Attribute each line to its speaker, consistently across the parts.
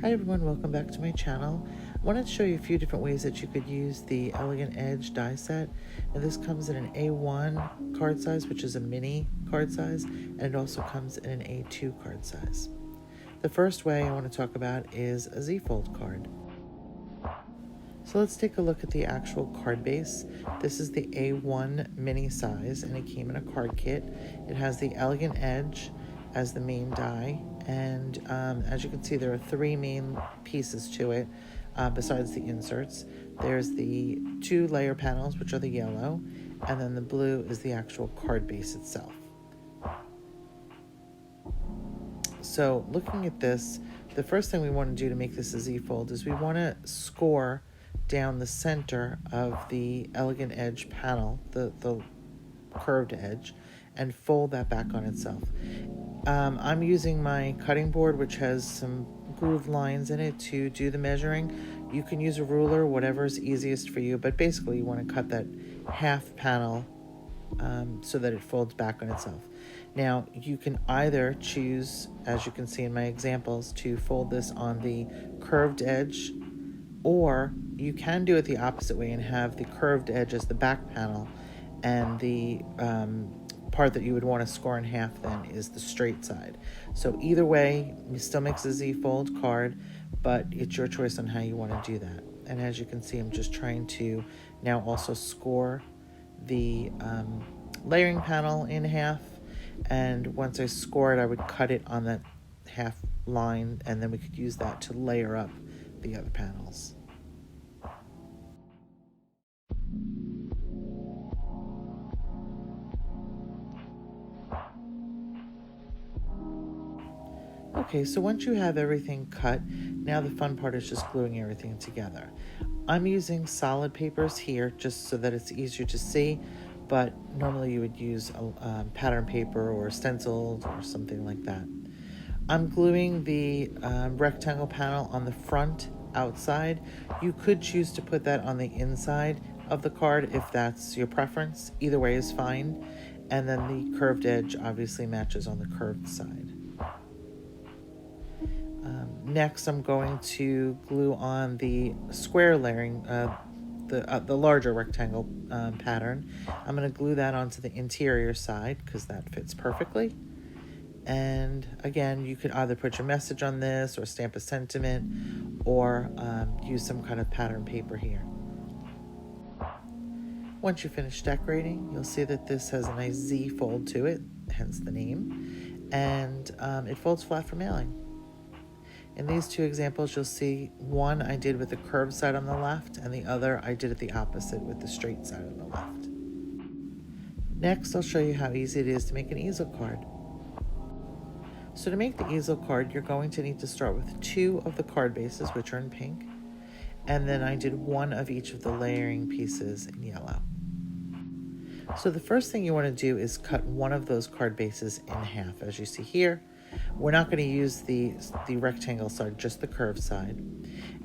Speaker 1: Hi everyone, welcome back to my channel. I wanted to show you a few different ways that you could use the Elegant Edge die set. Now this comes in an A1 card size, which is a mini card size, and it also comes in an A2 card size. The first way I want to talk about is a ZFold card. So let's take a look at the actual card base. This is the A1 mini size, and it came in a card kit. It has the Elegant Edge as the main die, and as you can see, there are three main pieces to it besides the inserts. There's the two layer panels, which are the yellow, and then the blue is the actual card base itself. So looking at this, the first thing we want to do to make this a ZFold is we want to score down the center of the Elegant Edge panel, the curved edge, and fold that back on itself. I'm using my cutting board, which has some grooved lines in it, to do the measuring. You can use a ruler, whatever is easiest for you, but basically you want to cut that half panel so that it folds back on itself. Now you can either choose, as you can see in my examples, to fold this on the curved edge, or you can do it the opposite way and have the curved edge as the back panel, and the part that you would want to score in half then is the straight side. So either way, it still makes a ZFold card, but it's your choice on how you want to do that. And as you can see, I'm just trying to now also score the layering panel in half, and once I score it, I would cut it on that half line, and then we could use that to layer up the other panels. Okay, so once you have everything cut, now the fun part is just gluing everything together. I'm using solid papers here just so that it's easier to see, but normally you would use a pattern paper or stenciled or something like that. I'm gluing the rectangle panel on the front outside. You could choose to put that on the inside of the card if that's your preference. Either way is fine. And then the curved edge obviously matches on the curved side. Next, I'm going to glue on the square layering, the larger rectangle pattern. I'm going to glue that onto the interior side because that fits perfectly. And again, you could either put your message on this or stamp a sentiment, or use some kind of pattern paper here. Once you finish decorating, you'll see that this has a nice Z fold to it, hence the name, and it folds flat for mailing. In these two examples, you'll see one I did with the curved side on the left, and the other I did it the opposite with the straight side on the left. Next, I'll show you how easy it is to make an easel card. So to make the easel card, you're going to need to start with two of the card bases, which are in pink, and then I did one of each of the layering pieces in yellow. So the first thing you want to do is cut one of those card bases in half, as you see here. We're not going to use the rectangle side, just the curved side.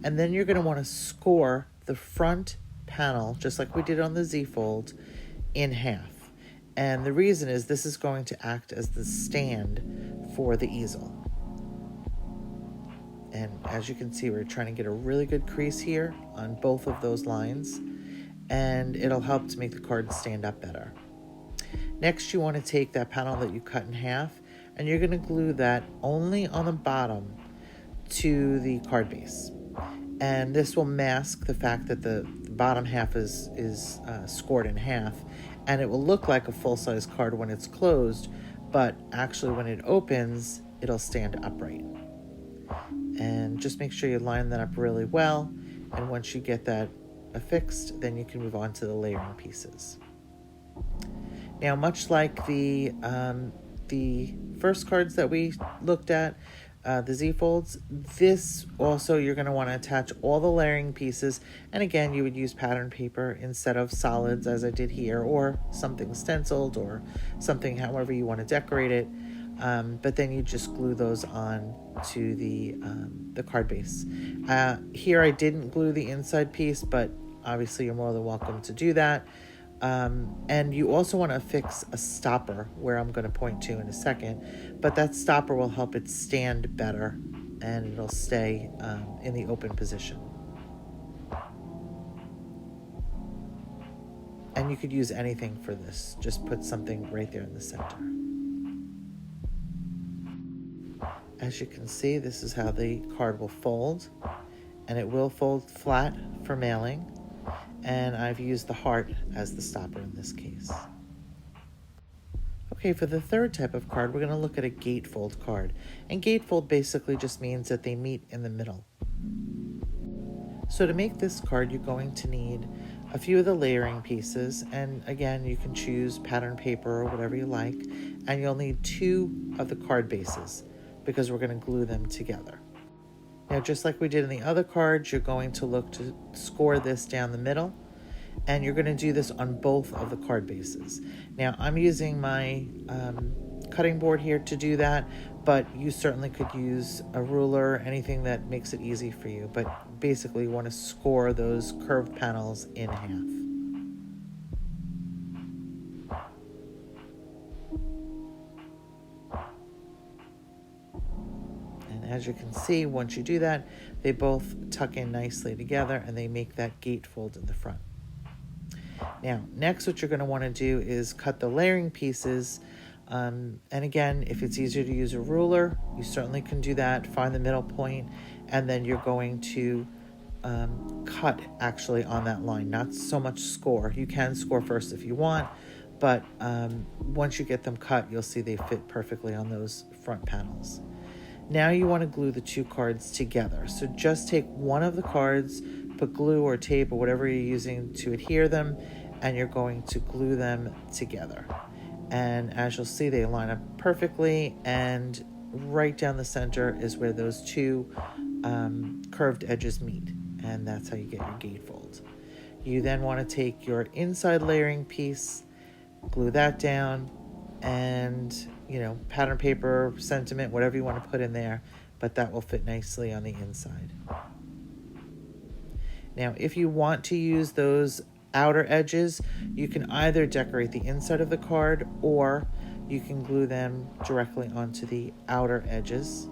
Speaker 1: And then you're going to want to score the front panel, just like we did on the ZFold, in half. And the reason is this is going to act as the stand for the easel. And as you can see, we're trying to get a really good crease here on both of those lines, and it'll help to make the card stand up better. Next, you want to take that panel that you cut in half, and you're going to glue that only on the bottom to the card base. And this will mask the fact that the bottom half is scored in half, and it will look like a full-size card when it's closed, but actually when it opens, it'll stand upright. And just make sure you line that up really well, and once you get that affixed, then you can move on to the layering pieces. Now, much like the first cards that we looked at, the ZFolds, this also you're going to want to attach all the layering pieces, and again you would use pattern paper instead of solids as I did here, or something stenciled, or something however you want to decorate it, but then you just glue those on to the card base. Here I didn't glue the inside piece, but obviously you're more than welcome to do that. And you also want to affix a stopper, where I'm going to point to in a second, but that stopper will help it stand better and it'll stay in the open position. And you could use anything for this. Just put something right there in the center. As you can see, this is how the card will fold, and it will fold flat for mailing, and I've used the heart as the stopper in this case. Okay, for the third type of card, we're going to look at a gatefold card, and gatefold basically just means that they meet in the middle. So to make this card, you're going to need a few of the layering pieces, and again, you can choose pattern paper or whatever you like, and you'll need 2 of the card bases because we're going to glue them together. Now, just like we did in the other cards, you're going to look to score this down the middle, and you're going to do this on both of the card bases. Now, I'm using my cutting board here to do that, but you certainly could use a ruler, anything that makes it easy for you. But basically, you want to score those curved panels in half. As you can see, once you do that, they both tuck in nicely together and they make that gatefold in the front. Now, next what you're going to want to do is cut the layering pieces. And again, if it's easier to use a ruler, you certainly can do that. Find the middle point, and then you're going to cut actually on that line, not so much score. You can score first if you want, but once you get them cut, you'll see they fit perfectly on those front panels. Now you want to glue the 2 cards together. So just take one of the cards, put glue or tape or whatever you're using to adhere them, and you're going to glue them together. And as you'll see, they line up perfectly, and right down the center is where those 2 curved edges meet, and that's how you get your gatefold. You then want to take your inside layering piece, glue that down, and pattern paper, sentiment, whatever you want to put in there, but that will fit nicely on the inside. Now, if you want to use those outer edges, you can either decorate the inside of the card, or you can glue them directly onto the outer edges.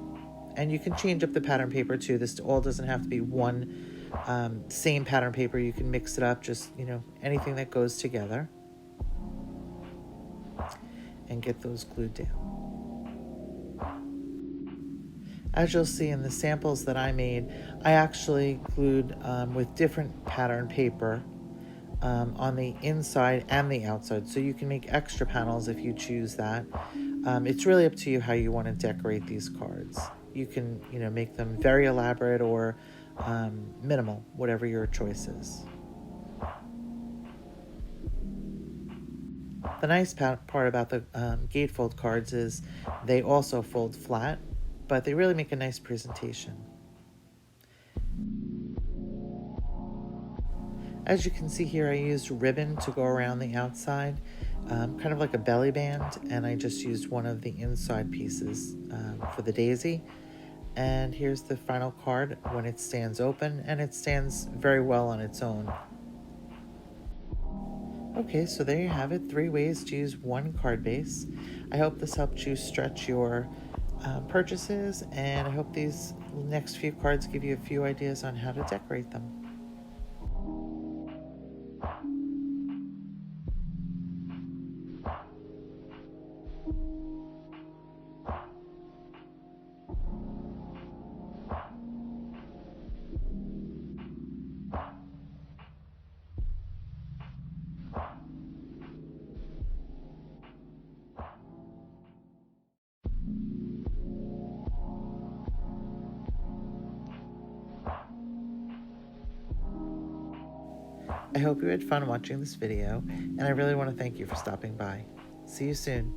Speaker 1: And you can change up the pattern paper too. This all doesn't have to be one same pattern paper. You can mix it up, just anything that goes together, and get those glued down. As you'll see in the samples that I made, I actually glued with different pattern paper on the inside and the outside, so you can make extra panels if you choose that. It's really up to you how you want to decorate these cards. You can make them very elaborate or minimal, whatever your choice is. The nice part about the gatefold cards is they also fold flat, but they really make a nice presentation. As you can see here, I used ribbon to go around the outside, kind of like a belly band, and I just used one of the inside pieces for the daisy. And here's the final card when it stands open, and it stands very well on its own. Okay, so there you have it, 3 ways to use one card base. I hope this helped you stretch your purchases, and I hope these next few cards give you a few ideas on how to decorate them. I hope you had fun watching this video, and I really want to thank you for stopping by. See you soon.